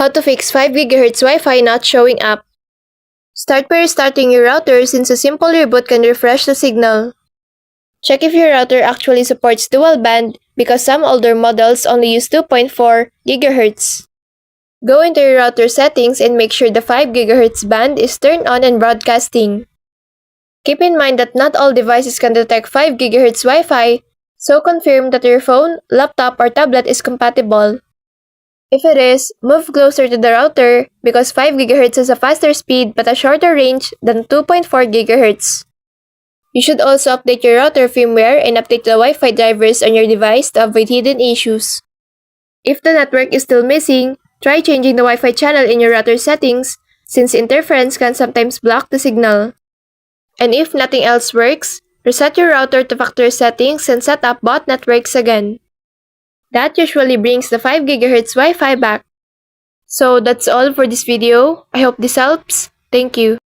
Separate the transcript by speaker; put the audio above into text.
Speaker 1: How to fix 5 GHz Wi-Fi not showing up. Start by restarting your router since a simple reboot can refresh the signal. Check if your router actually supports dual band because some older models only use 2.4 GHz. Go into your router settings and make sure the 5 GHz band is turned on and broadcasting. Keep in mind that not all devices can detect 5 GHz Wi-Fi, so confirm that your phone, laptop, or tablet is compatible. If it is, move closer to the router because 5 GHz has a faster speed but a shorter range than 2.4 GHz. You should also update your router firmware and update the Wi-Fi drivers on your device to avoid hidden issues. If the network is still missing, try changing the Wi-Fi channel in your router settings since interference can sometimes block the signal. And if nothing else works, reset your router to factory settings and set up both networks again. That usually brings the 5 GHz Wi-Fi back. So that's all for this video. I hope this helps. Thank you.